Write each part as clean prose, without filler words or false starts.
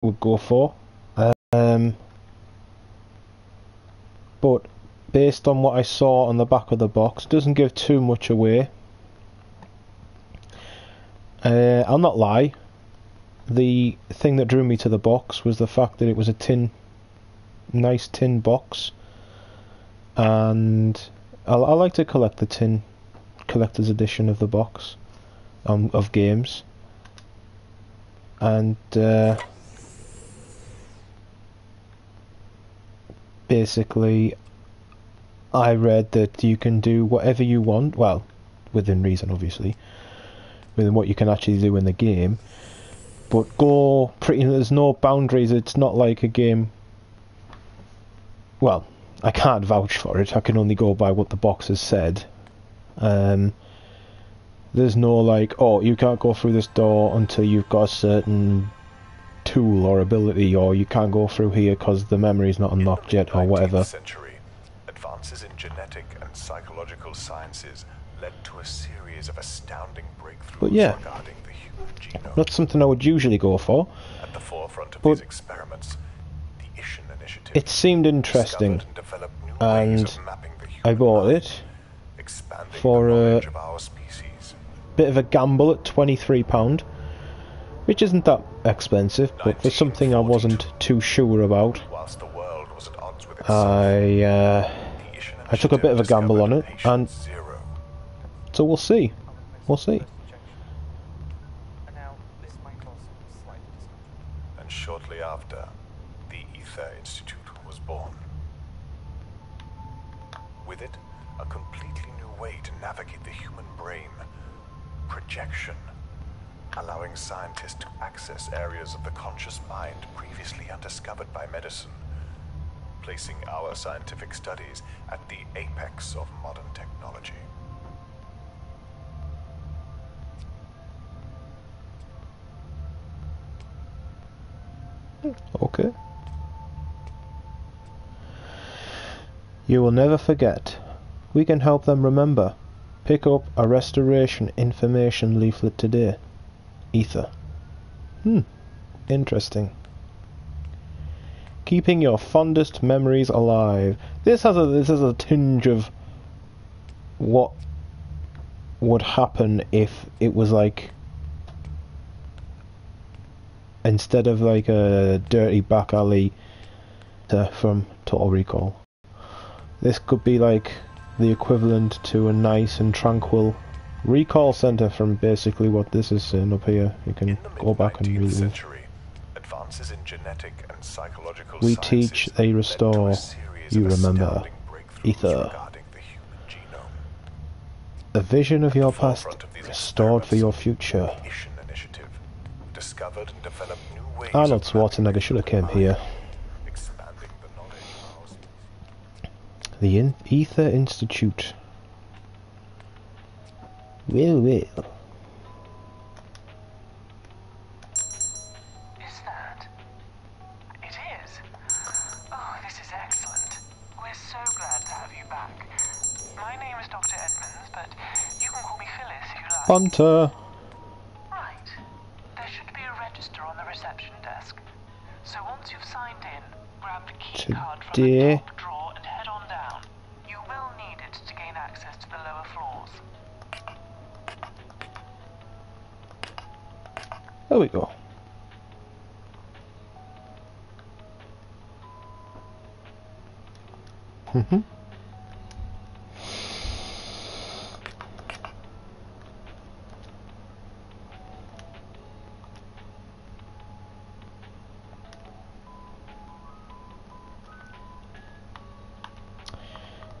would go for. But based on what I saw on the back of the box, doesn't give too much away. I'll not lie. The thing that drew me to the box was the fact that it was a nice tin box, and I like to collect the tin collector's edition of the box of games, and basically I read that you can do whatever you want, well, within reason obviously, within what you can actually do in the game, but there's no boundaries. It's not like a game, well, I can't vouch for it, I can only go by what the box has said. There's no like, oh, you can't go through this door until you've got a certain tool or ability, or you can't go through here because the memory's not unlocked yet, or whatever. Century, advances in genetic and psychological sciences led to a series of astounding breakthroughs regarding the human genome. Not something I would usually go for. At the forefront of these experiments, the Ishin Initiative. It seemed interesting, and I bought it for a bit of a gamble at £23, which isn't that expensive, but for something I wasn't too sure about, I took a bit of a gamble on it, and so we'll see. We'll see. And shortly after, the Ether Institute was born. With it, a completely new way to navigate the human brain. Projection, allowing scientists to access areas of the conscious mind previously undiscovered by medicine, placing our scientific studies at the apex of modern technology. Okay. You will never forget. We can help them remember. Pick up a restoration information leaflet today. Ether. Interesting. Keeping your fondest memories alive. This has a tinge of what would happen if it was like, instead of like a dirty back alley from Total Recall, this could be like the equivalent to a nice and tranquil recall center from basically what this is saying up here. You can go back and read it. Advances in genetic and psychological We teach, they restore, you remember. Ether. A vision of your past restored for your future. Arnold Schwarzenegger should have came here. The Ether Institute. Well. Is that? It is. Oh, this is excellent. We're so glad to have you back. My name is Dr. Edmonds, but you can call me Phyllis if you like. Hunter. Right. There should be a register on the reception desk. So once you've signed in, grab the key card from the top drawer and head on down. You will need it to gain access to the lower floors. There we go.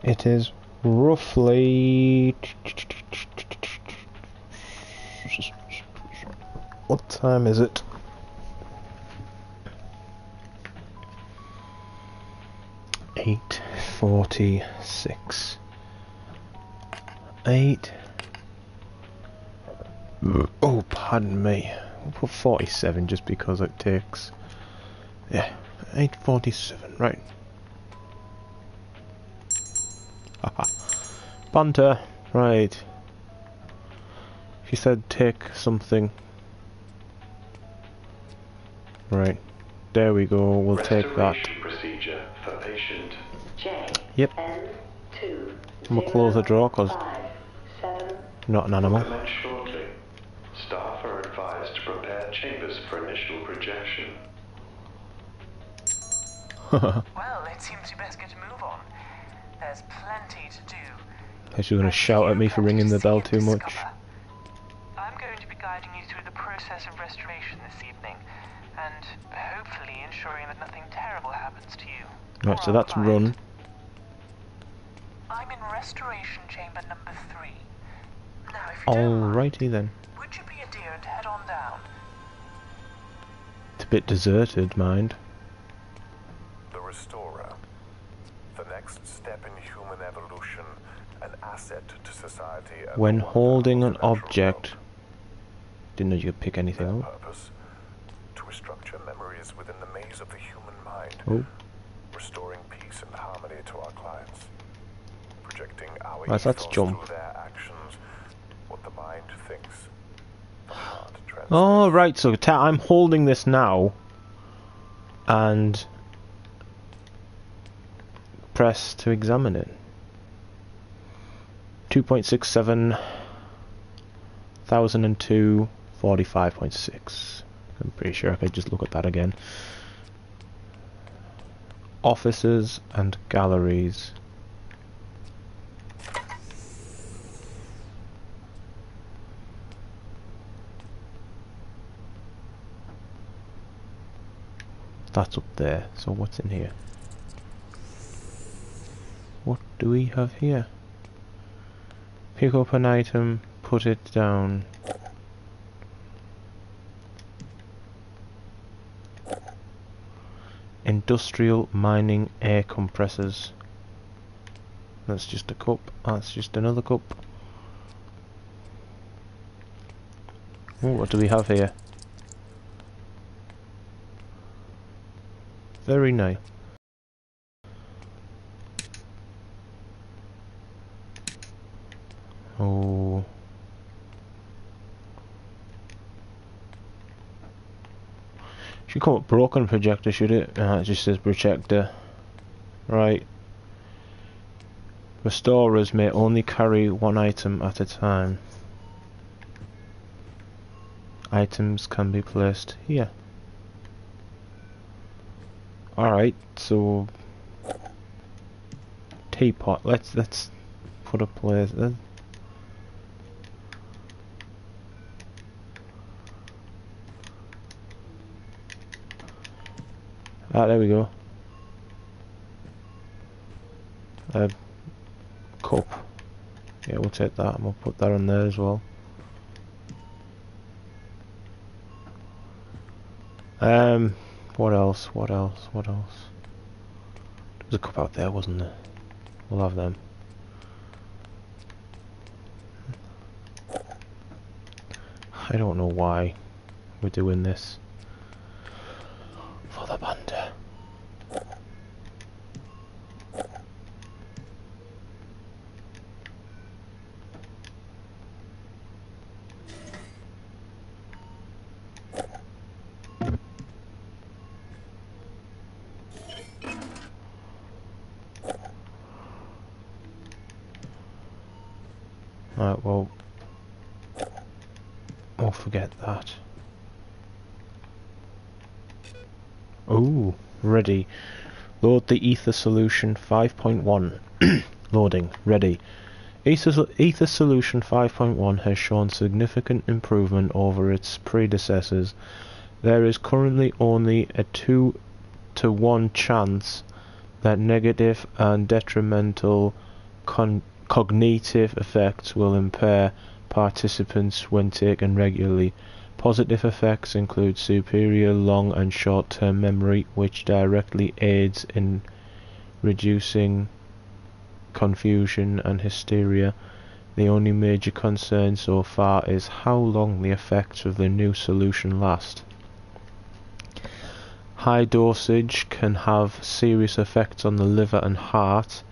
It is roughly... What time is it? 8:46. 8. Oh, pardon me. We'll put 47 just because it takes... Yeah, 8:47, right. Haha. Banter, right. She said take something. Right. There we go, we'll take that. Procedure for patient Yep. We'll close the door because not an animal. commence shortly. Staff are advised to prepare chambers for initial projection. Well, it seems you best get a move on. There's plenty to do. She's going to shout at me for ringing the bell too much. I'm going to be guiding you through the process of restoration this evening, and hopefully ensuring that nothing terrible happens to you. Right, so that's run. I'm in restoration chamber number 3. Now, if you don't mind, Alrighty then. would you be a dear and head on down? It's a bit deserted, mind. The Restorer. The next step in human evolution, an asset to society. And When one holding an of the natural object... world. Didn't know you could pick anything Their up. purpose, to restructure memories within the maze of the human mind, Oh, restoring peace and harmony to our clients, projecting our Right, that's ethos jump. through their actions, what the mind thinks, the heart translates. oh right, so I'm holding this now. And... press to examine it. 2.67... 1002... 45.6. I'm pretty sure I could just look at that again. Offices and galleries. That's up there. So what's in here? What do we have here? Pick up an item, put it down. Industrial mining air compressors. That's just a cup. That's just another cup. Oh, what do we have here? Very nice. Oh. Should call it broken projector, should it? It just says projector. Right. Restorers may only carry one item at a time. Items can be placed here. Alright, so teapot. Let's put a place there. Ah, there we go. Cup. Yeah, we'll take that and we'll put that on there as well. What else? What else? What else? There was a cup out there, wasn't there? We'll have them. I don't know why we're doing this. For the banter. Right, well, we'll forget that. Oh, ready. Load the ether solution 5.1. Loading, ready. Ether solution 5.1 has shown significant improvement over its predecessors. There is currently only a 2 to 1 chance that negative and detrimental cognitive effects will impair participants when taken regularly. Positive effects include superior long and short-term memory, which directly aids in reducing confusion and hysteria. The only major concern so far is how long the effects of the new solution last. High dosage can have serious effects on the liver and heart,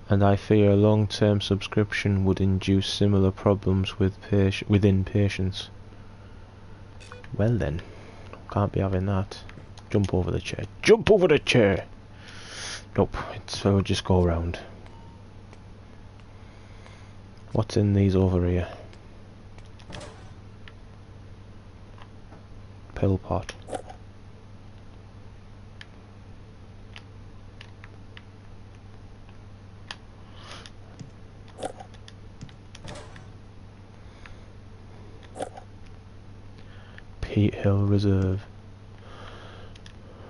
and I fear a long-term subscription would induce similar problems within patients. Well then, can't be having that. Jump over the chair. Jump over the chair! Nope, so we'll just go around. What's in these over here? Pill pot. Peat Hill Reserve.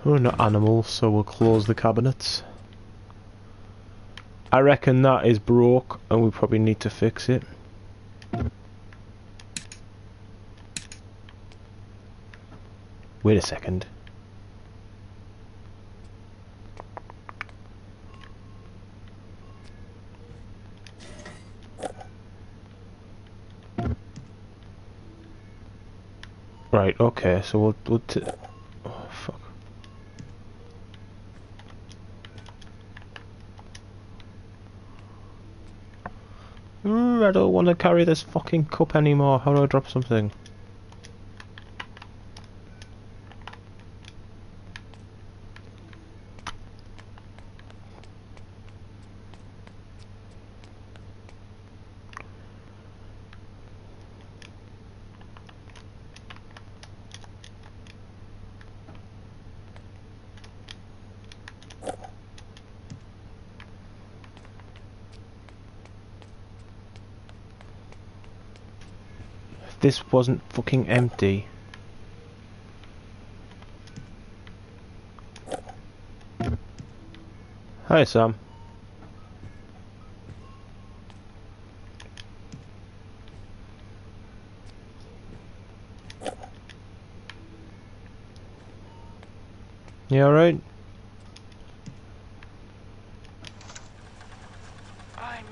We're not animals, so we'll close the cabinets. I reckon that is broke and we probably need to fix it. Wait a second. Right, okay, so we'll oh fuck. I don't want to carry this fucking cup anymore. How do I drop something? This wasn't fucking empty. Hi, Sam. You alright? I'm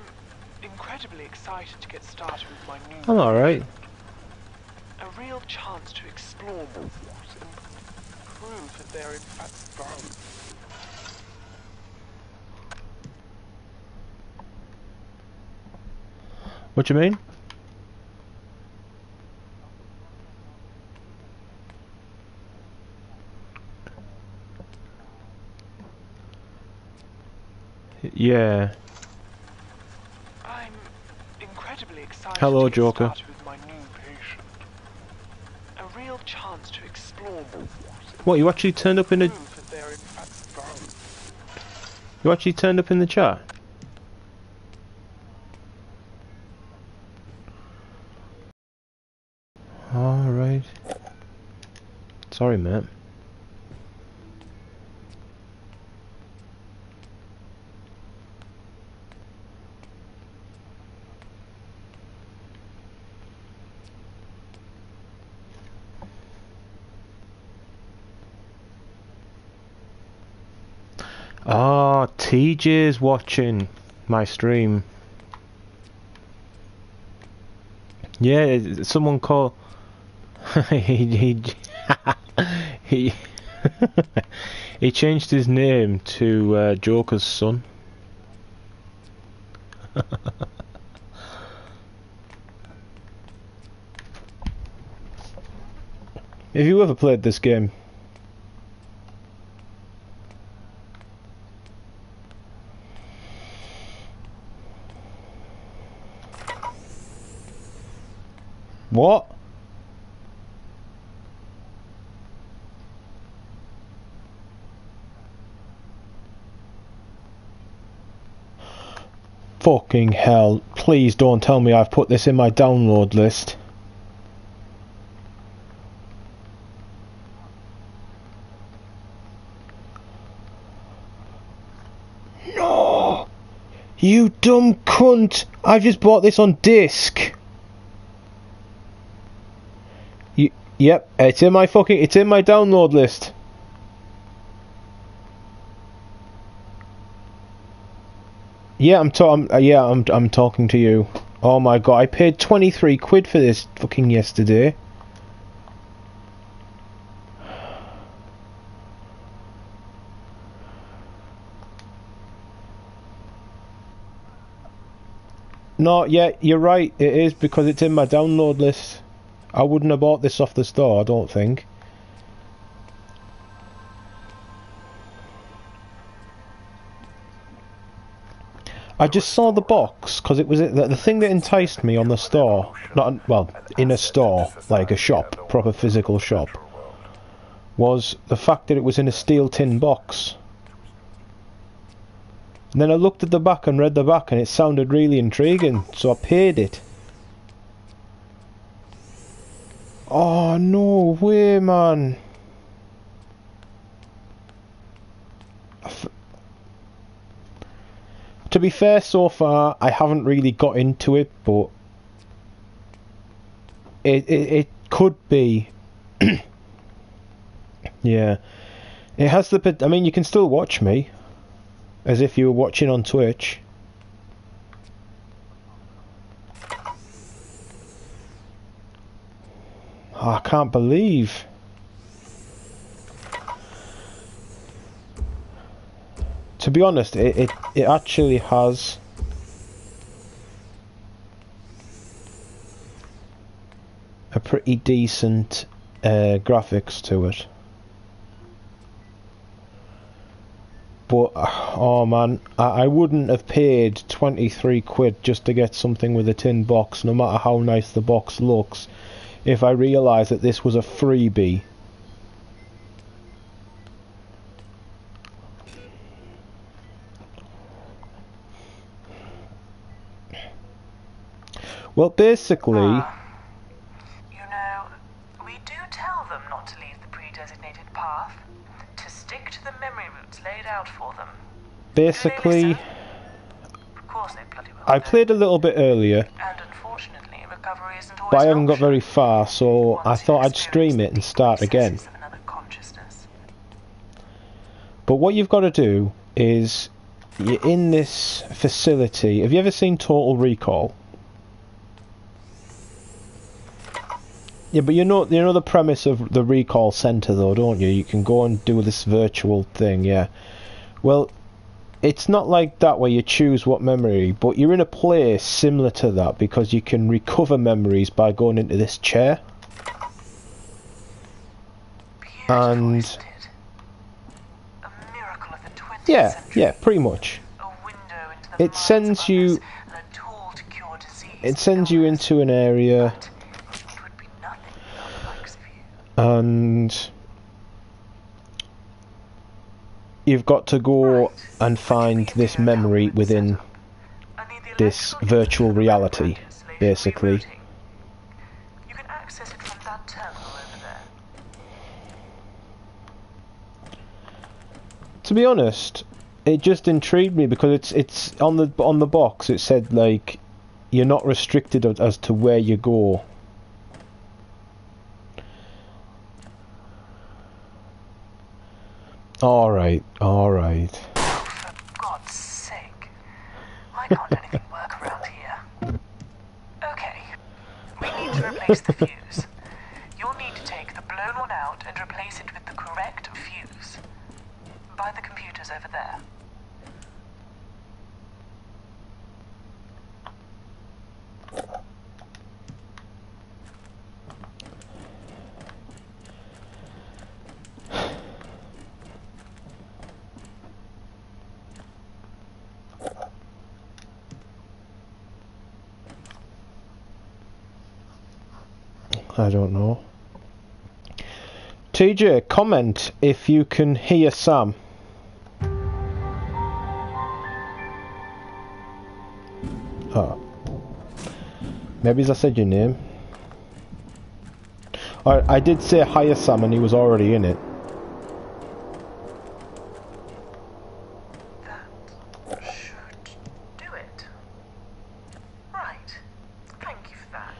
incredibly excited to get started with my new... I'm alright. A real chance to explore more and prove that they're in fact wrong. What you mean? Yeah. I'm incredibly excited Hello, to get Joker. started with my new patient. A real chance to explore more What, you actually turned up in the... and prove that they're in fact wrong. You actually turned up in the chat? Alright. Sorry, mate. Ah, TJ's watching my stream. Yeah, someone call. he he he changed his name to Joker's son. Have you ever played this game? What? Fucking hell. Please don't tell me I've put this in my download list. No! You dumb cunt! I've just bought this on disc. Yep, it's in my download list. Yeah, I'm talking to you. Oh my god, I paid 23 quid for this fucking yesterday. No, yeah, you're right, it is because it's in my download list. I wouldn't have bought this off the store, I don't think. I just saw the box because it was the thing that enticed me on the store. Not well, in a store, like a shop, proper physical shop, was the fact that it was in a steel tin box. And then I looked at the back and read the back, and it sounded really intriguing, so I paid it. Oh, no way, man. To be fair, so far, I haven't really got into it, but it could be. Yeah. It has the... I mean, you can still watch me, as if you were watching on Twitch. Oh, I can't believe... To be honest, it actually has a pretty decent graphics to it. But, oh man, I wouldn't have paid 23 quid just to get something with a tin box, no matter how nice the box looks, if I realised that this was a freebie. Well, basically... You know, we do tell them not to leave the pre-designated path, to stick to the memory routes laid out for them. Basically... Of course they bloody well I played a little bit earlier, and unfortunately, recovery isn't always but I an haven't got option. very far, so I thought I'd stream it and start again. But what you've got to do is, you're in this facility. Have you ever seen Total Recall? Yeah, but you know the premise of the recall center, though, don't you? You can go and do this virtual thing, yeah. Well, it's not like that where you choose what memory, but you're in a place similar to that because you can recover memories by going into this chair. And yeah, pretty much. It sends you into an area, and you've got to go and find this memory within this virtual reality, basically. You can access it from that terminal over there. To be honest, it just intrigued me because it's on the box. It said like you're not restricted as to where you go. All right. For God's sake, why can't anything work around here? Okay, we need to replace the fuse. You'll need to take the blown one out and replace it with the correct fuse. By the computers over there. I don't know. TJ, comment if you can hear Sam. Oh. Maybe as I said your name. I did say hi Sam and he was already in it. That should do it. Right. Thank you for that.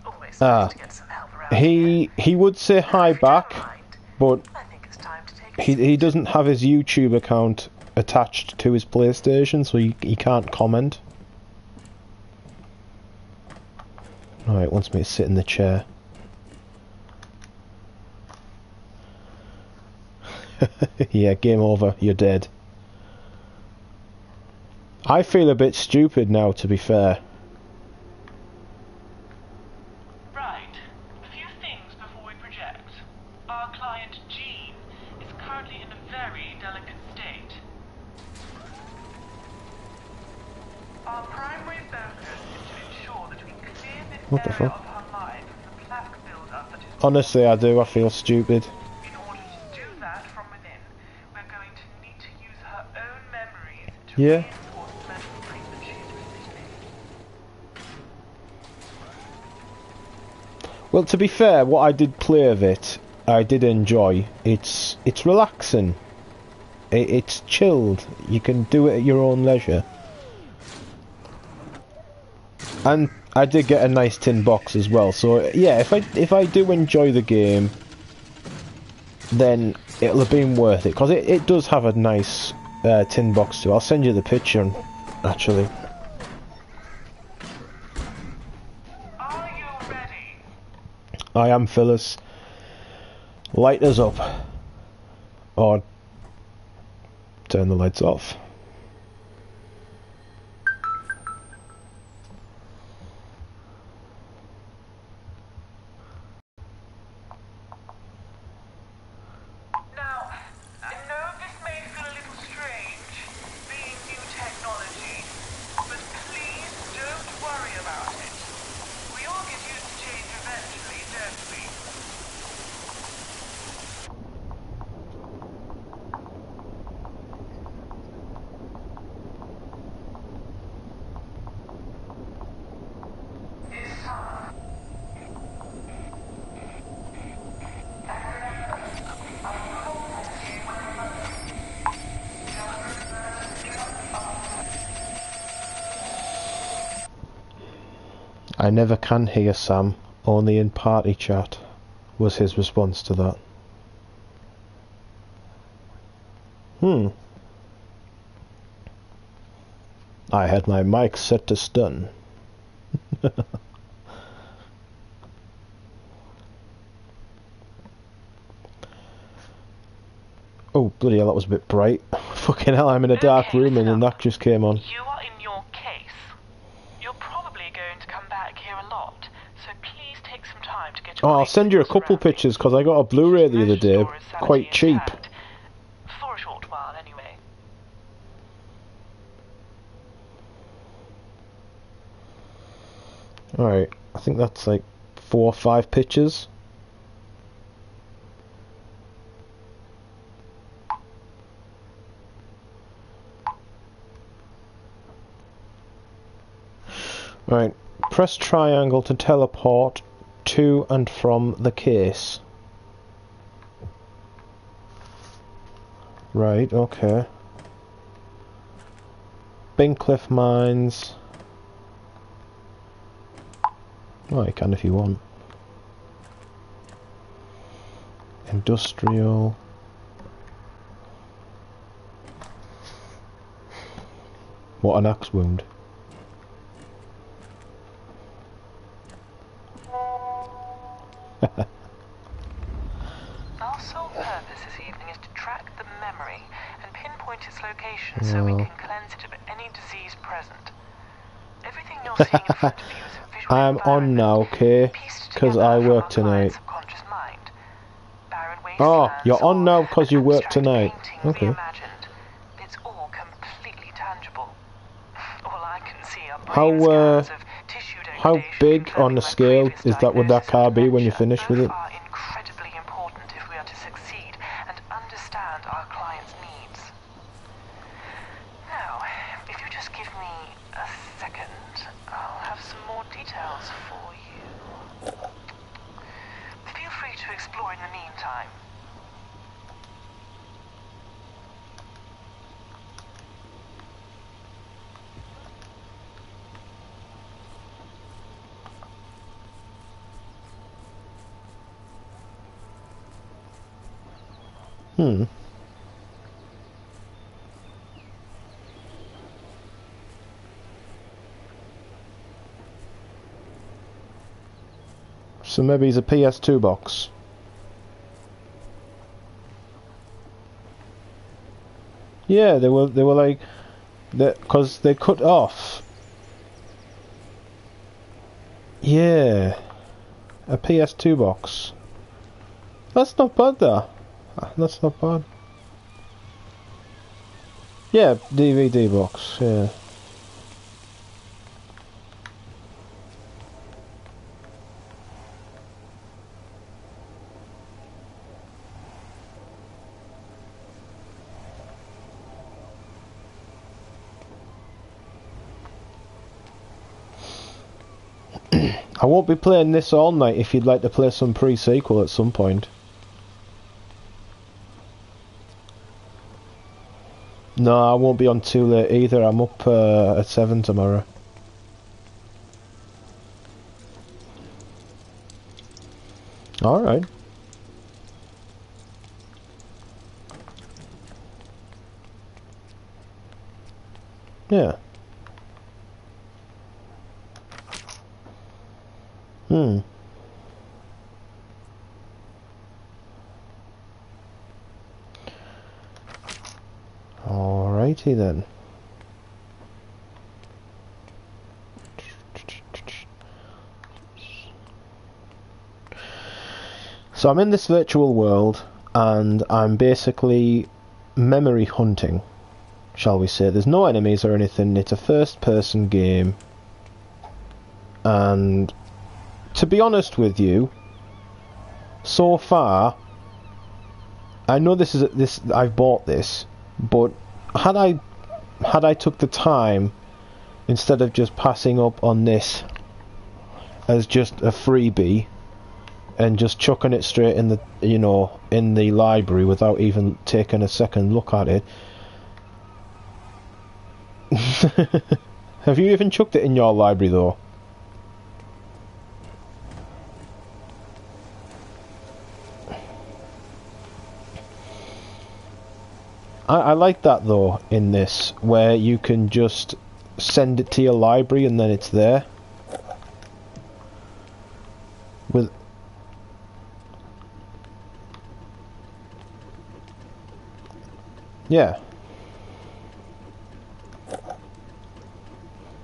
Always nice to get some help around here. He would say hi back, but I think it's time to take he doesn't have his YouTube account attached to his PlayStation, so he can't comment. Alright, wants me to sit in the chair. Yeah, game over, you're dead. I feel a bit stupid now, to be fair. Right. A few things before we project. Our client Jean is currently in a very delicate state. Our primary focus is to ensure that we clear this What the area fuck? of her mind from the plaque buildup that is... Honestly, I do. I feel stupid. In order to do that from within, we're going to need to use her own memories to Yeah. reinforce the medical treatment she is receiving. Well, to be fair, what I did play of it, I did enjoy. It's relaxing. It's chilled. You can do it at your own leisure. And I did get a nice tin box as well. So yeah, if I do enjoy the game, then it'll have been worth it, because it does have a nice tin box too. I'll send you the picture, actually. Are you ready? I am, Phyllis. Light us up. Or turn the lights off. Now, I know this may feel a little strange, being new technology, but please don't worry about it. We all get used to change eventually, don't we? I never can hear Sam, only in party chat, was his response to that. I had my mic set to stun. Oh, bloody hell, that was a bit bright. Fucking hell, I'm in a dark room and then that just came on. You are in your case. You're probably going to come back here a lot, so please take some time to get Oh, I'll send you a couple pictures, because I got a Blu-ray the other day, quite cheap. For a short while, anyway. Alright, I think that's like 4 or 5 pictures. Right, press triangle to teleport to and from the case. Right, okay. Bincliff Mines. Well, you can if you want. Industrial. What an axe wound. Our sole purpose this evening is to track the memory and pinpoint its location so we can cleanse it of any disease present. Everything you're seeing in front of you is a visual I'm on now, okay? Because I work tonight. Oh, you're on now because you work tonight. Okay. It's all completely tangible. All I can see are how big on the scale is that, would that car be when you're finished with it? Are incredibly important if we are to succeed and understand our clients' needs. Now, if you just give me a second, I'll have some more details for you. Feel free to explore in the meantime. So maybe it's a PS2 box. Yeah, they were like, because they cut off. Yeah, a PS2 box. That's not bad though. That's not bad. Yeah, DVD box, yeah. I won't be playing this all night if you'd like to play some pre-sequel at some point. No, I won't be on too late either. I'm up at 7 tomorrow. Alright. Yeah. Alrighty then. So I'm in this virtual world and I'm basically memory hunting, shall we say. There's no enemies or anything. It's a first person game. And to be honest with you, so far, I know I've bought this, but had I took the time instead of just passing up on this as just a freebie and just chucking it straight in the in the library without even taking a second look at it. Have you even chucked it in your library though? I like that though in this, where you can just send it to your library and then it's there. With yeah.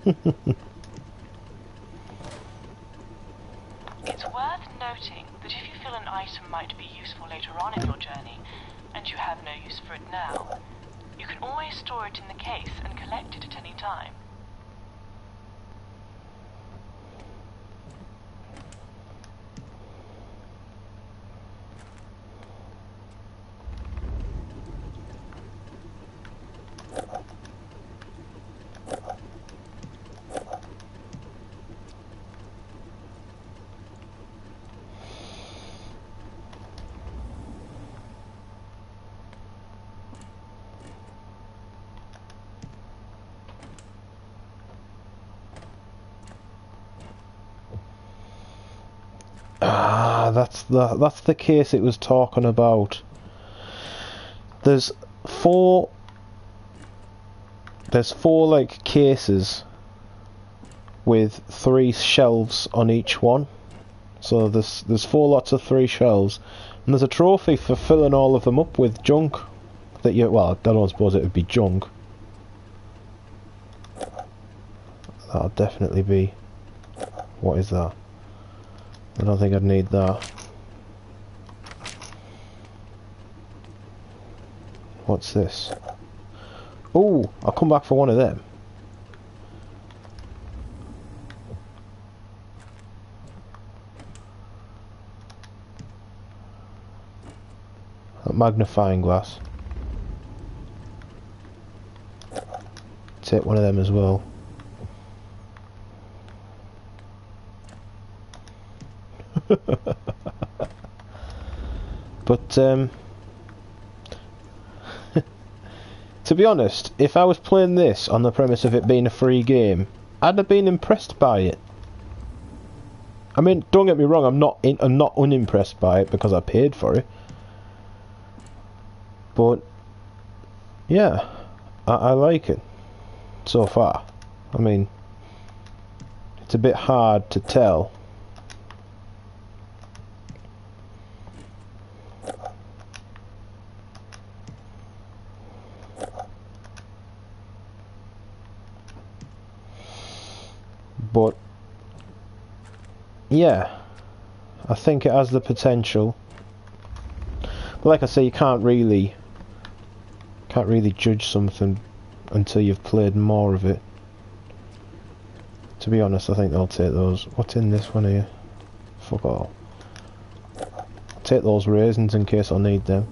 It's worth noting that if you feel an item might be useful later on in your journey, and you have no use for it now, you can always store it in the case and collect it at any time. That's the case it was talking about. There's four like cases with 3 shelves on each one. So there's 4 lots of 3 shelves, and there's a trophy for filling all of them up with junk that I don't suppose it would be junk. That'll definitely be. What is that? I don't think I'd need that. What's this? Oh, I'll come back for one of them. A magnifying glass. Take one of them as well. But to be honest, if I was playing this on the premise of it being a free game, I'd have been impressed by it. I mean, don't get me wrong, I'm not unimpressed by it because I paid for it. But yeah, I like it so far. I mean, it's a bit hard to tell. But yeah, I think it has the potential. But like I say, you can't really judge something until you've played more of it. To be honest, I think they'll take those. What's in this one here? Fuck all. Take those raisins in case I need them.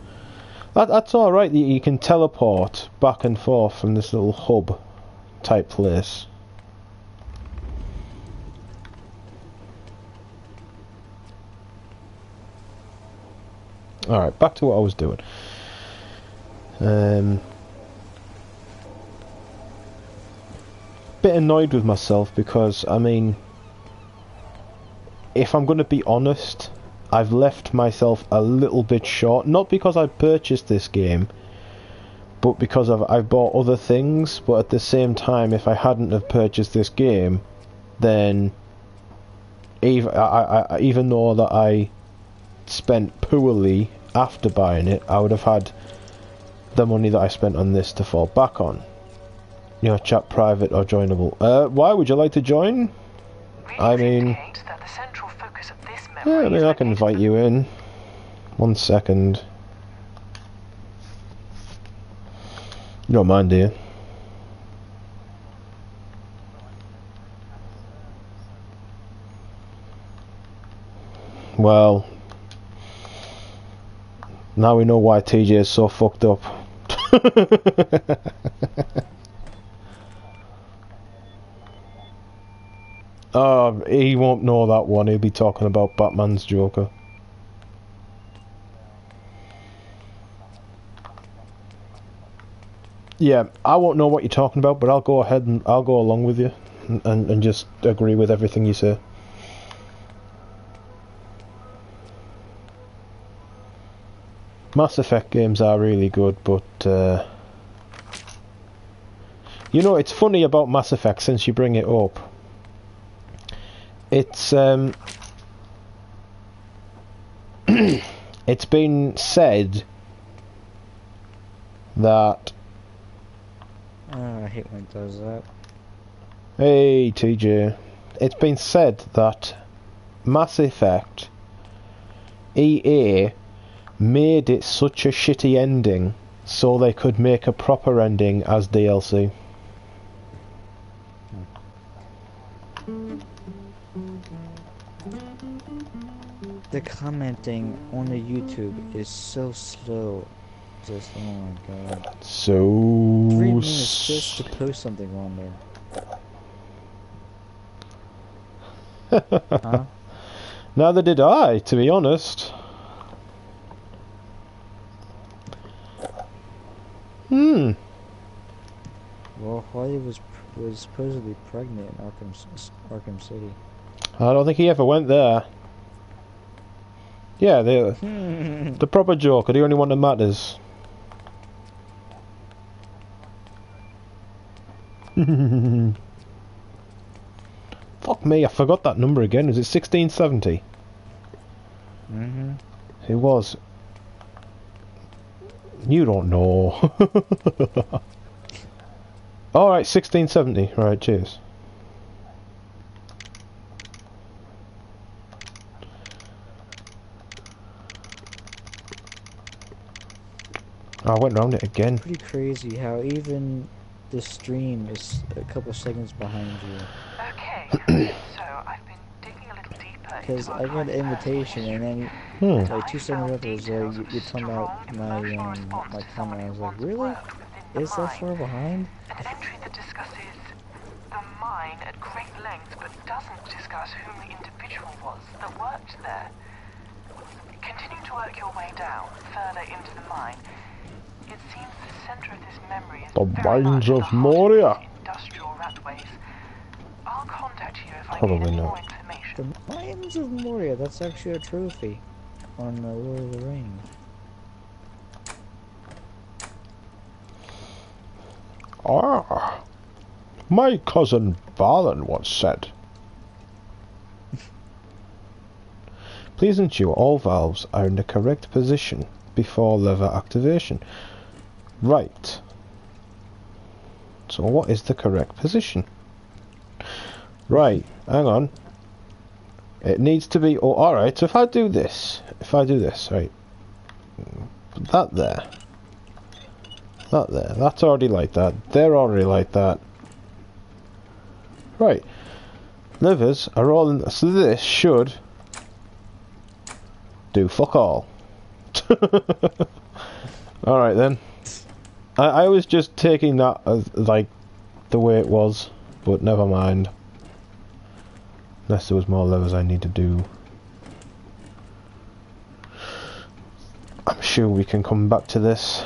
That's alright that you can teleport back and forth from this little hub type place. Alright, back to what I was doing. Bit annoyed with myself because, I mean, if I'm going to be honest, I've left myself a little bit short. Not because I purchased this game, but because I've bought other things. But at the same time, if I hadn't have purchased this game, then even though that I spent poorly after buying it, I would have had the money that I spent on this to fall back on. You know, chat private or joinable. Why would you like to join? I mean, yeah, I mean, I can invite you in. 1 second. You don't mind, do you? Well, now we know why TJ is so fucked up. He won't know that one. He'll be talking about Batman's Joker. Yeah, I won't know what you're talking about, but I'll go ahead and I'll go along with you and just agree with everything you say. Mass Effect games are really good, but you know, it's funny about Mass Effect since you bring it up. It's it's been said that I hate when it does that. Hey TJ, it's been said that Mass Effect EA made it such a shitty ending so they could make a proper ending as DLC. The commenting on the YouTube is so slow. Just, oh my god. So 3 minutes just to post something on there. Huh? Neither did I, to be honest. Well, Harley was supposedly pregnant in Arkham City. I don't think he ever went there. Yeah, the proper Joker, the only one that matters. Fuck me, I forgot that number again. Was it 1670? It was. You don't know. Alright, 1670. Right, cheers. I went round it again. Pretty crazy how even the stream is a couple seconds behind you. Okay, so I've been digging a little deeper. Because I got an invitation and then like 2 seconds after it was like you talking about my camera. I was like, really? Is that far behind? An entry that discusses the mine at great length but doesn't discuss who the individual was that worked there. Continue to work your way down, further into the mine. It seems the center of this memory is The very mines much of the heart Moria. these industrial ratways. I'll contact you if I Probably need any not. more information. The Mines of Moria, that's actually a trophy on Lord of the Rings. Ah, my cousin Balin once said. Please ensure all valves are in the correct position before lever activation. Right. So what is the correct position? Right, hang on. It needs to be, oh, alright, so if I do this, right. That there, that's already like that. They're already like that. Right. Levers are all in, so this should do fuck all. Alright then. I was just taking that as like the way it was, but never mind. Unless there was more levers I need to do. I'm sure we can come back to this.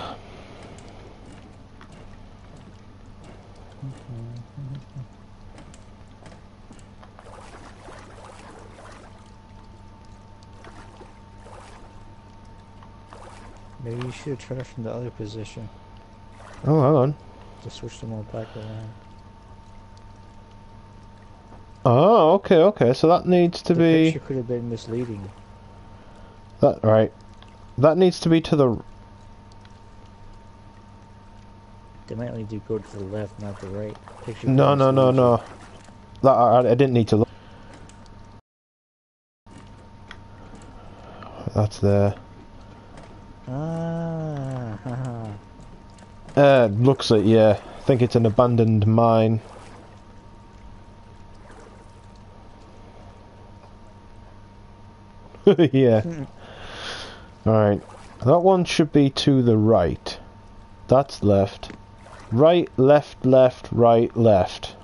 Maybe you should have tried from the other position. Oh, hang on. To switch them all back around. Oh, okay. So that needs to be. The picture could have been misleading. That right. That needs to be to the. They might need to go to the left, not the right. Picture No. That I didn't need to look. That's there. Ah, haha. Looks like, yeah. I think it's an abandoned mine. Yeah. Alright. That one should be to the right. That's left. Right, left, left, right, left.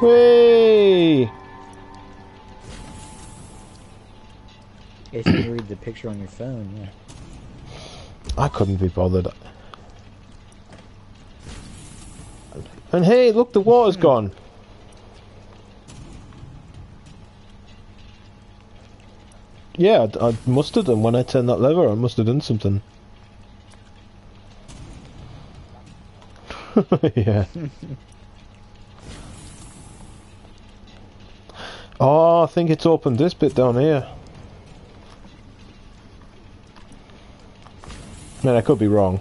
Whee! If you can read the picture on your phone, yeah. I couldn't be bothered. And hey, look, the water's gone. Yeah, I must have done when I turned that lever. I must have done something. Yeah. Oh, I think it's opened this bit down here. Man, I could be wrong.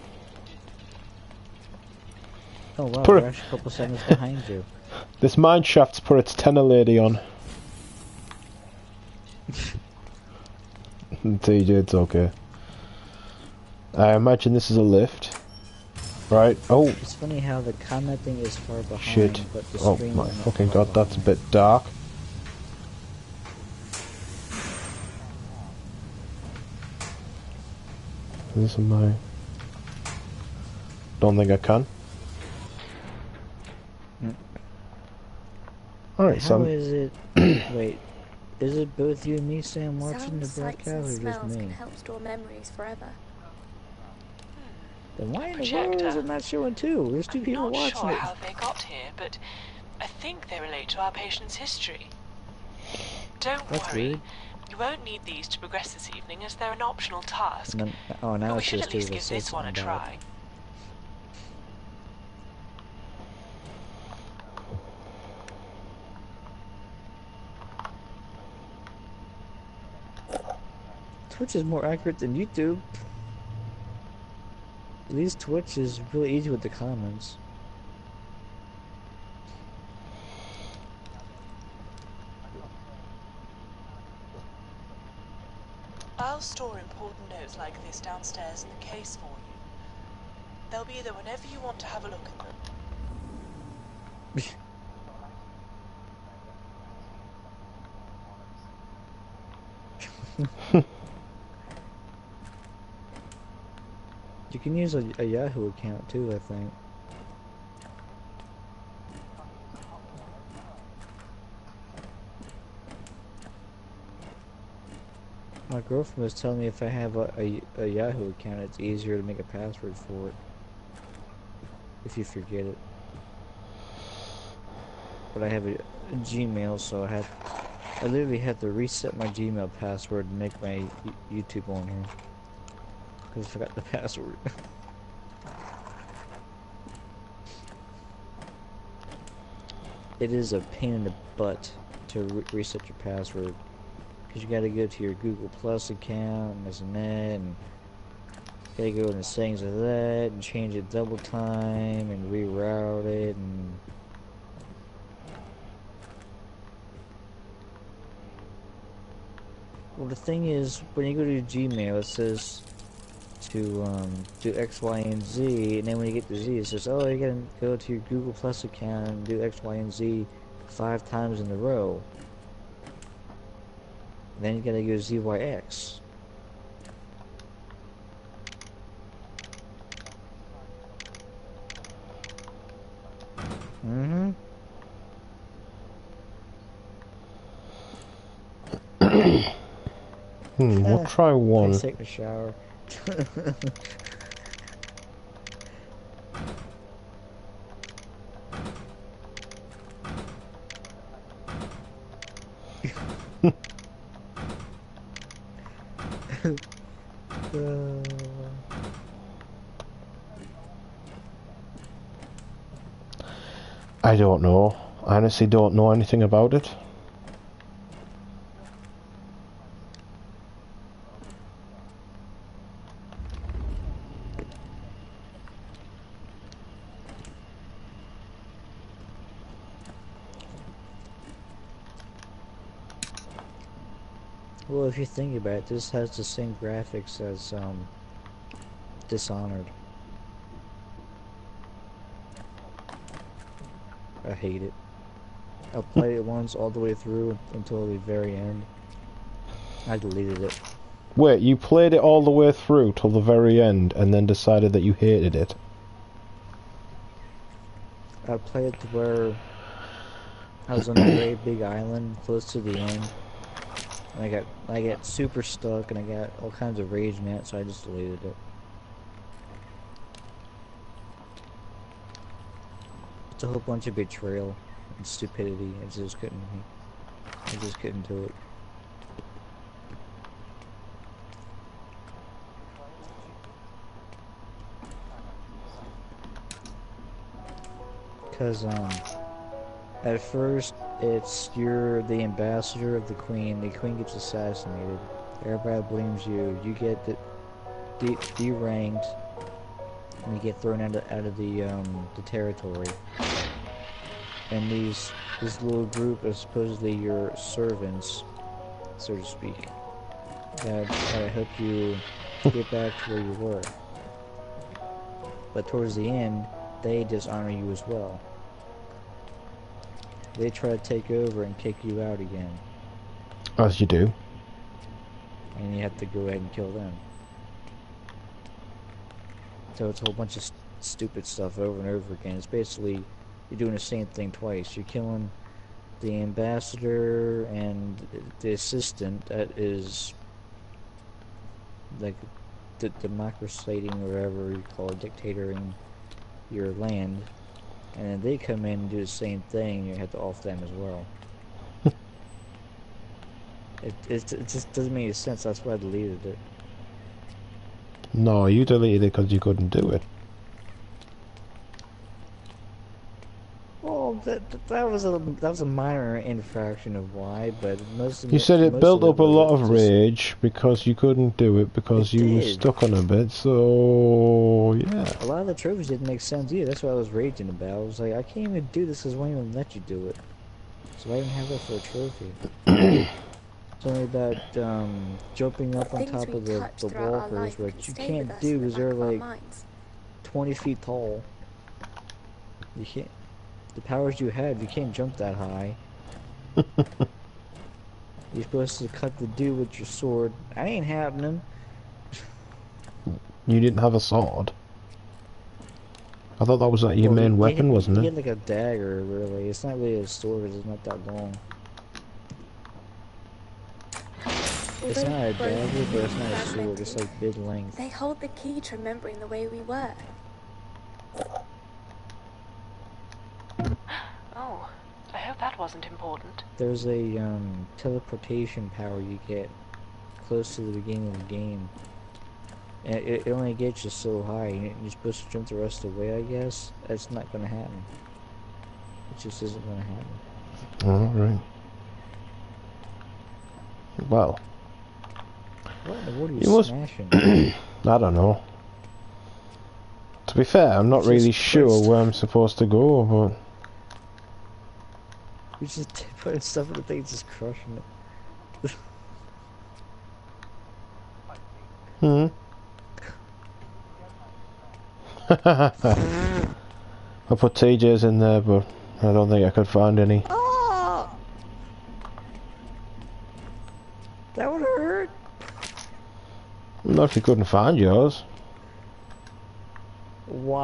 Oh wow, we're actually a couple seconds behind you. This mine shaft's put its tenor lady on. TJ, it's okay. I imagine this is a lift. Right, oh. It's funny how the commenting is far behind, shit. But the Oh my fucking god, that's a bit dark. This is my... Don't think I can. Alright, so... How is it... Wait. Is it both you and me, Sam, watching the broadcast, or just me? Can help store memories forever. Then why in the world is it not showing too? There's two people watching it. I'm not sure how they got here, but I think they relate to our patient's history. Don't worry. Weird. You won't need these to progress this evening, as they're an optional task. Then, oh, now but we it's should just at least two give this one a try. Twitch is more accurate than YouTube. At least Twitch is really easy with the comments. I'll store important notes like this downstairs in the case for you. They'll be there whenever you want to have a look at them. You can use a Yahoo account too, I think. My girlfriend was telling me if I have a Yahoo account, it's easier to make a password for it. If you forget it. But I have a Gmail, so I literally had to reset my Gmail password and make my YouTube on here. Because I forgot the password. It is a pain in the butt to reset your password. Because you gotta go to your Google Plus account and this and that, and gotta go in the settings of that and change it double time and reroute it and... Well, the thing is, when you go to Gmail, it says to do X, Y, and Z, and then when you get to Z, it says, oh, you gotta go to your Google Plus account and do X, Y, and Z 5 times in a row. Then you gotta go ZYX. Mm-hmm. We'll try one. Let's take a shower. I don't know. I honestly don't know anything about it. Well, if you think about it, this has the same graphics as Dishonored. I hate it. I played it once all the way through until the very end. I deleted it. Wait, you played it all the way through till the very end and then decided that you hated it? I played to where I was on a very big island close to the end. And I got super stuck and I got all kinds of rage in it, so I just deleted it. It's a whole bunch of betrayal and stupidity. I just couldn't do it. Cause at first it's you're the ambassador of the queen gets assassinated, everybody blames you, you get deranked, and you get thrown out of the territory. And this little group is supposedly your servants, so to speak, that help you get back to where you were. But towards the end, they dishonor you as well. They try to take over and kick you out again. As you do. And you have to go ahead and kill them. So it's a whole bunch of stupid stuff over and over again. It's basically, you're doing the same thing twice. You're killing the ambassador and the assistant that is like democracying, or whatever you call it, dictatoring your land. And then they come in and do the same thing, and you have to off them as well. It just doesn't make any sense, that's why I deleted it. No, you deleted it because you couldn't do it. Well, that was a minor infraction of why, but most of You said it most built of up a was lot of just- rage because you couldn't do it because It you were did. stuck on a bit, so yeah. A lot of the trophies didn't make sense either. That's what I was raging about. I was like, I can't even do this because I won't even let you do it. So I didn't have that for a trophy. It's only about jumping up on Things top we of the touch throughout our walkers, life which can you stay can't with us do in the because they're back of our like minds. 20 feet tall. You can't. The powers you have, you can't jump that high. You're supposed to cut the dude with your sword. That ain't happening. You didn't have a sword. I thought that was like your Well, main you weapon, had- wasn't You it? had like a dagger, really. It's not really a sword, it's not that long. It's Although not a broken dagger, but it's not a and sword. It's fragmented, like mid-length. they hold the key to remembering the way we were. Oh, I hope that wasn't important. There's a teleportation power you get close to the beginning of the game. And it only gets you so high. You're supposed to jump the rest of the way, I guess. That's not gonna happen. It just isn't gonna happen. Alright. Well, What in the world are you You must- smashing? I don't know. To be fair, I'm not Jesus really sure Christ. where I'm supposed to go, but... You're just putting stuff in the thing, just crushing it. Hmm. I put TJ's in there, but I don't think I could find any. Ah! Not if you couldn't find yours. Wow.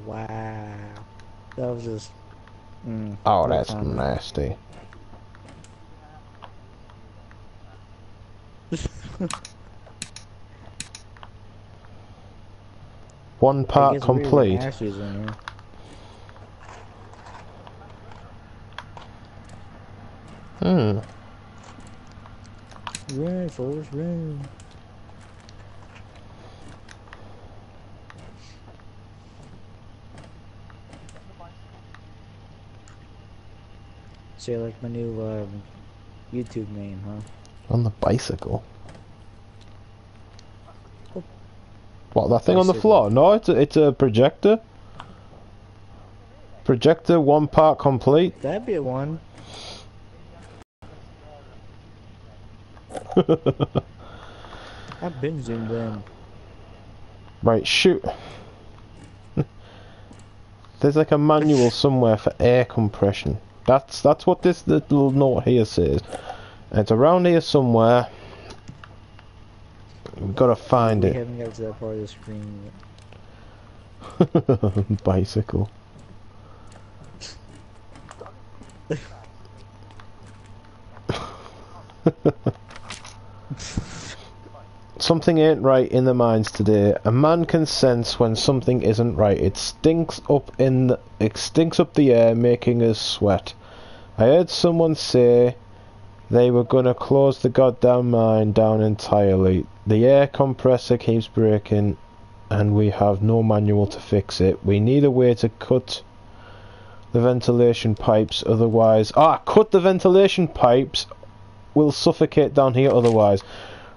Wow. That was just... Oh, that's nasty. One part complete. Ashes in here. Run, Forrest, run. Say like my new YouTube name, huh? On the bicycle. What, that thing on the floor? No, it's a projector. Projector, one part complete. That'd be a one. I've been zoomed in. Right, shoot. There's like a manual somewhere for air compression. That's what this little note here says. And it's around here somewhere. We've got to find it. We haven't got to that part of the screen yet. Bicycle. Something ain't right in the mines today. A man can sense when something isn't right. It stinks up the air, making us sweat. I heard someone say they were gonna close the goddamn mine down entirely. The air compressor keeps breaking and we have no manual to fix it. We need a way to cut the ventilation pipes, otherwise... cut the ventilation pipes! We'll suffocate down here otherwise.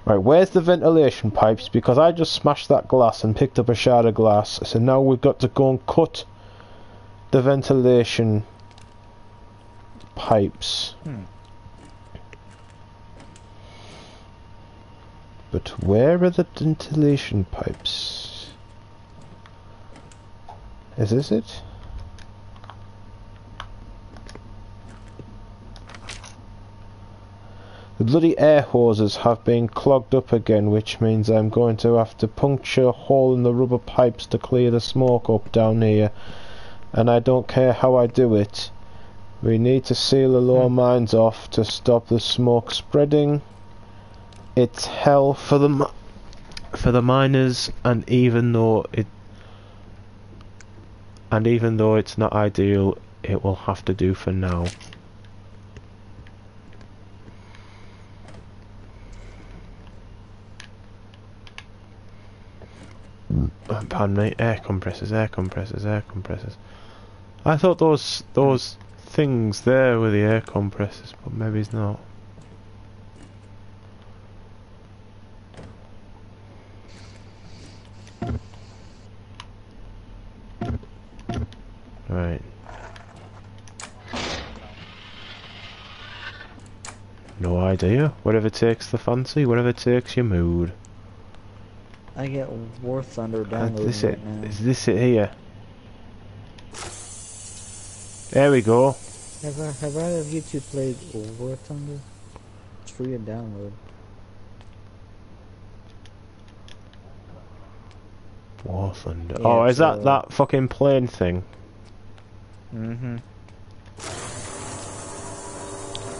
Right, where's the ventilation pipes? Because I just smashed that glass and picked up a shard of glass. So now we've got to go and cut the ventilation pipes. But where are the ventilation pipes? Is this it? The bloody air hoses have been clogged up again, which means I'm going to have to puncture a hole in the rubber pipes to clear the smoke up down here. And I don't care how I do it. We need to seal the lower mines off to stop the smoke spreading. It's hell for the miners, and even though it's not ideal, it will have to do for now. Pardon me, air compressors. I thought those things there were the air compressors, but maybe it's not. Right. No idea. Whatever takes the fancy, whatever takes your mood. I get War Thunder downloaded right now. Is this it here? There we go. Have either of you two played War Thunder? It's free to download. War Thunder. Yeah, Oh, is that fucking plane thing? Mm-hmm.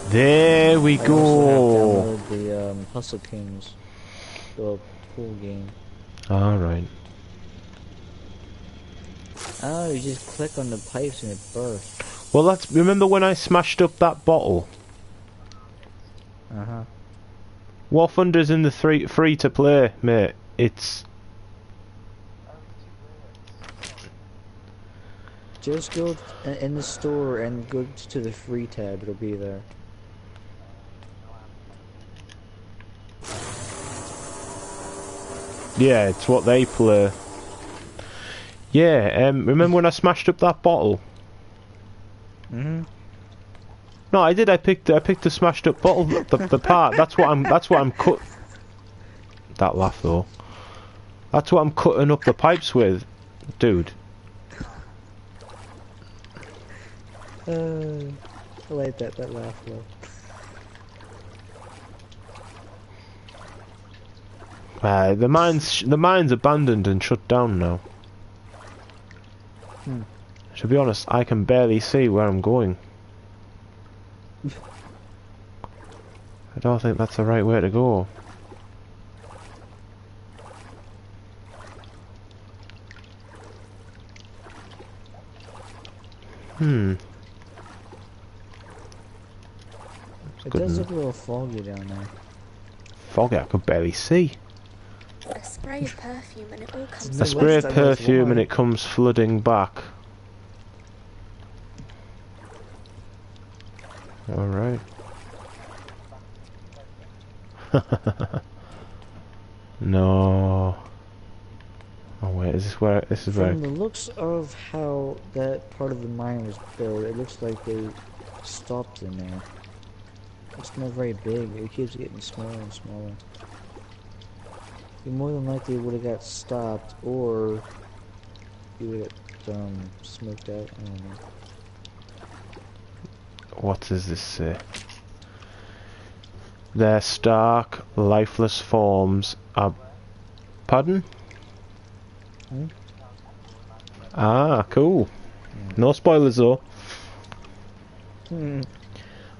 There we I go. also have downloaded the Hustle Kings, the pool game. Alright. Oh, you just click on the pipes and it bursts. Well, remember when I smashed up that bottle? Uh-huh. War Thunder's in the free to play, mate. It's... Just go in the store and go to the free tab, it'll be there. Yeah, it's what they play. Yeah, remember when I smashed up that bottle? Mm-hmm. No, I did. I picked the smashed up bottle, the part. That's what I'm cut. That laugh though. That's what I'm cutting up the pipes with, dude. I like that laugh though. The mine's abandoned and shut down now. To be honest, I can barely see where I'm going. I don't think that's the right way to go. It does look a little foggy down there. Foggy? I could barely see. A spray of perfume and it all comes A spray of perfume and it comes flooding back. Alright. No. Oh wait, is this where? This is where. From the looks of how that part of the mine was built, it looks like they stopped in there. It's not very big. It keeps getting smaller and smaller. You more than likely would have got stopped, or you would have smoked out. I don't know. What does this say? Their stark, lifeless forms are... Pardon? Ah, cool. No spoilers though.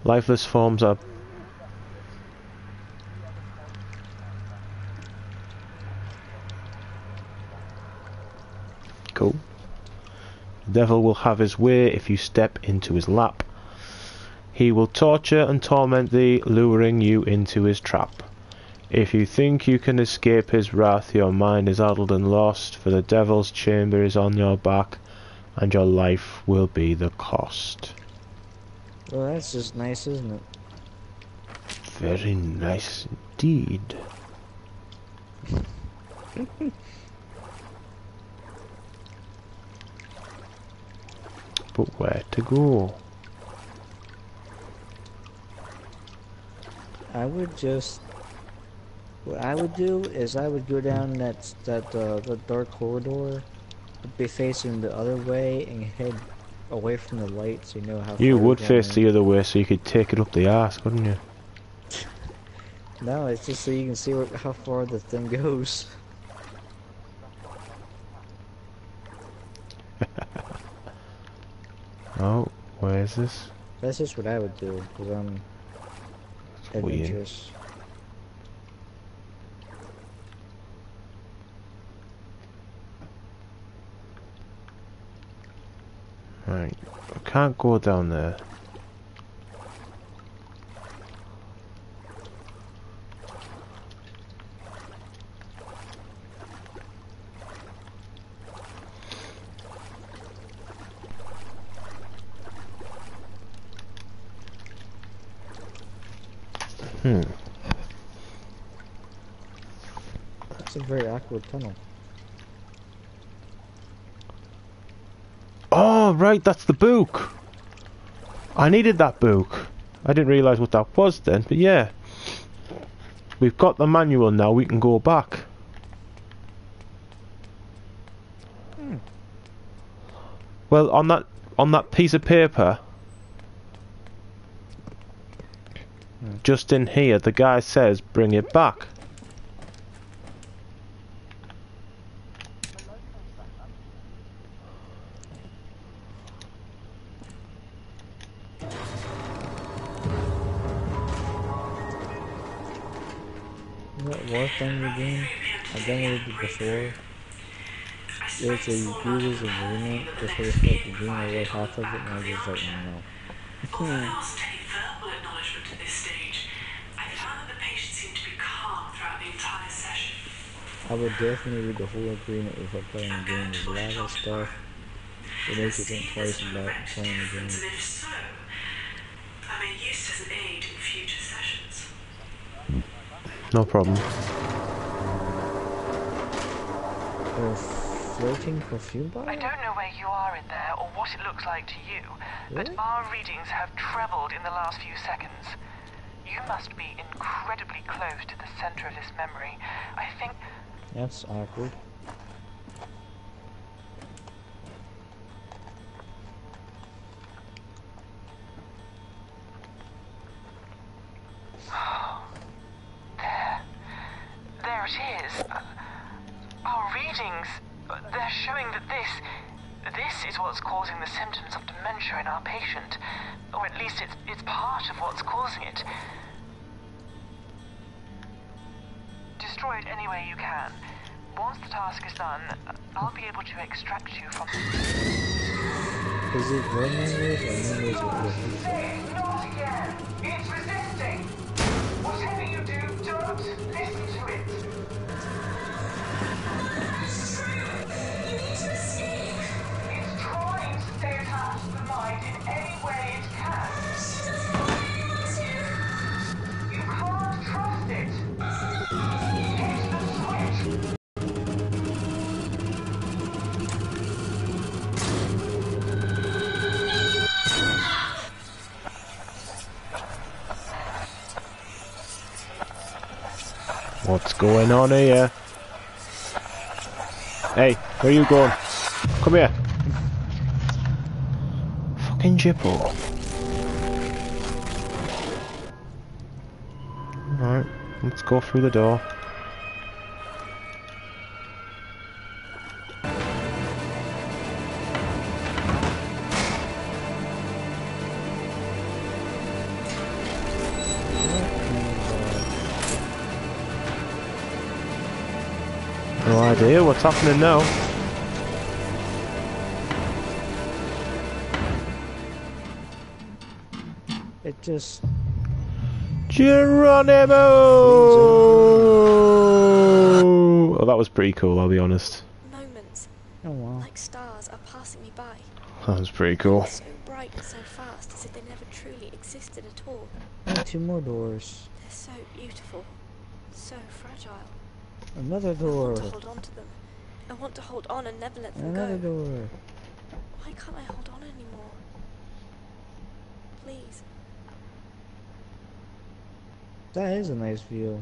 Lifeless forms are... Cool. The devil will have his way if you step into his lap. He will torture and torment thee, luring you into his trap. If you think you can escape his wrath, your mind is addled and lost, for the devil's chamber is on your back, and your life will be the cost. Well, that's just nice, isn't it? Very nice indeed. But where to go? I would just... What I would do is I would go down the dark corridor, be facing the other way, and head away from the light so you know how far You would you're face going. the other way so you could take it up the arse, wouldn't you? No, it's just so you can see how far the thing goes. Oh, where is this? That's just what I would do, because I'm adventurous. Right, I can't go down there. It's a very awkward tunnel. Oh, right, that's the book. I needed that book. I didn't realise what that was then, but yeah. We've got the manual now, we can go back. Well, on that piece of paper, just in here, the guy says, bring it back. That war thing again, I've done it before. There's a user's agreement before you start the game, I read half of it and I was like, no. Although I lost any verbal acknowledgement at this stage, I found that the patient seemed to be calm throughout the entire session. I would definitely read the whole agreement before playing the game. There's a lot of stuff that makes you think twice about playing the game. And if so, I may use it as an aid in future sessions. No problem. Floating perfume bottle? I don't know where you are in there or what it looks like to you, but our readings have trebled in the last few seconds. You must be incredibly close to the center of this memory. I think... That's awkward. readings, they're showing that this is what's causing the symptoms of dementia in our patient. Or at least it's part of what's causing it. Destroy it any way you can. Once the task is done, I'll be able to extract you from... Is it your memories or memories of your people? Say it, not again! It's resisting! Whatever you do, don't listen to it! It's trying to stay attached to the mind in any way it can. You can't trust it! Hit the switch! What's going on here? Hey, where are you going? Come here. Fucking Jippo. Alright, let's go through the door. No idea what's happening now. It just... Geronimo! Oh, that was pretty cool, I'll be honest. Moments, Oh wow. like stars, are passing me by. That was pretty cool. So bright and so fast, as if they never truly existed at all. Two more doors. They're so beautiful, so fragile. Another I door. want to hold on to them. I want to hold on and never let them Another go. door. Why can't I hold on anymore? Please. That is a nice view.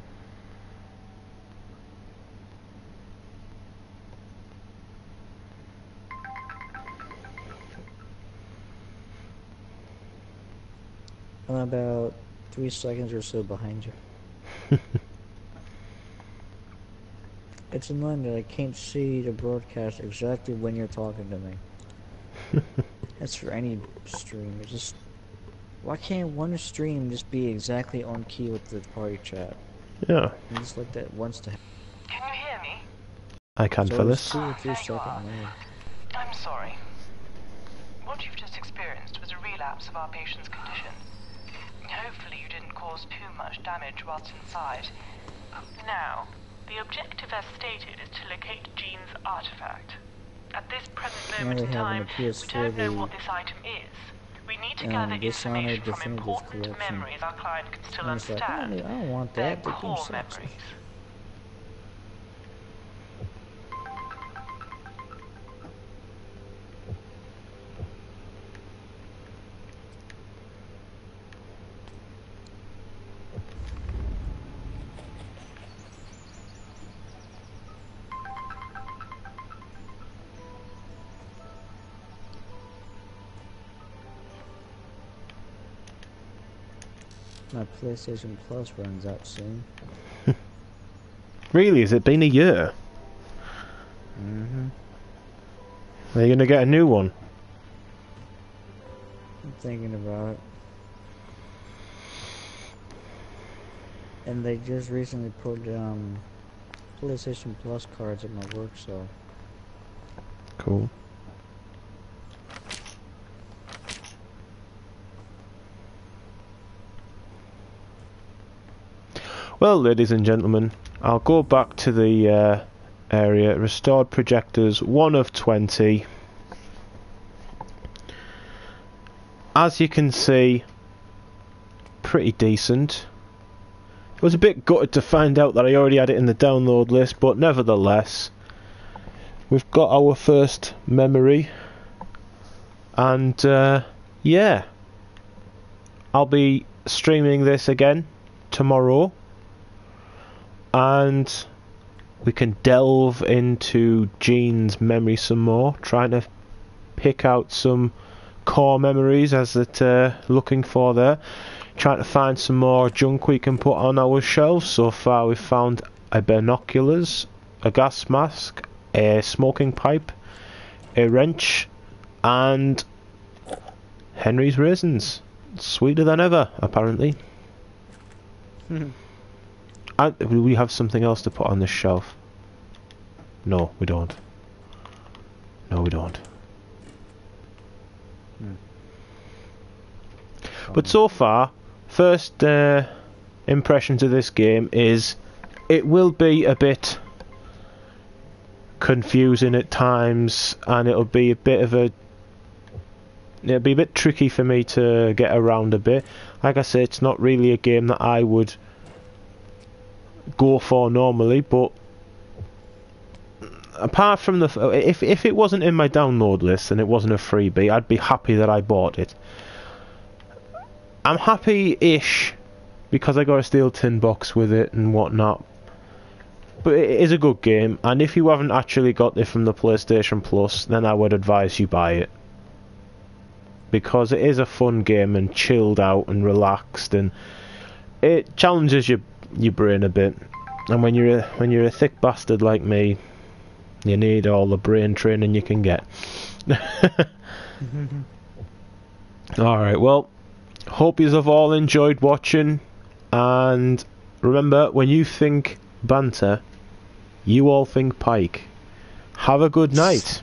I'm about 3 seconds or so behind you. It's annoying that I can't see the broadcast exactly when you're talking to me. That's for any stream. It's just, why can't one stream just be exactly on key with the party chat? Yeah, And just like that once to happen. Can you hear me? I can So for it's this. 2 or 3 There you second are. lag. I'm sorry. What you've just experienced was a relapse of our patient's condition. Hopefully you didn't cause too much damage whilst inside. Now, the objective as stated is to locate Jean's artifact. At this present moment in they have an time, we PS4 don't know the, what this item is. We need to gather Dishonored information from Definitive important Collection. memories our client can still And it's like, understand. I don't want They're that. The game core sucks. memories. My PlayStation Plus runs out soon. Really, has it been a year? Mm-hmm. Are you gonna get a new one? I'm thinking about it. And they just recently put PlayStation Plus cards at my work, so Cool. Well, ladies and gentlemen, I'll go back to the area. Restored projectors, 1 of 20. As you can see, pretty decent. I was a bit gutted to find out that I already had it in the download list, but nevertheless, we've got our first memory. And yeah, I'll be streaming this again tomorrow. And we can delve into Jean's memory some more, trying to pick out some core memories as it looking for there, trying to find some more junk we can put on our shelves. So far we've found a binoculars, a gas mask, a smoking pipe, a wrench, and Henry's raisins. Sweeter than ever, apparently. And do we have something else to put on this shelf? No, we don't. No, we don't. But so far, first impressions of this game is it will be a bit confusing at times, and it'll be a bit tricky for me to get around a bit. Like I say, it's not really a game that I would go for normally, but apart from if it wasn't in my download list and it wasn't a freebie, I'd be happy that I bought it. I'm happy-ish because I got a steel tin box with it and whatnot. But it is a good game, and if you haven't actually got it from the PlayStation Plus, then I would advise you buy it. Because it is a fun game and chilled out and relaxed, and it challenges your brain a bit. And when you're a thick bastard like me, you need all the brain training you can get. Alright, well, hope you have all enjoyed watching, and remember, when you think banter, you all think Pike. Have a good night.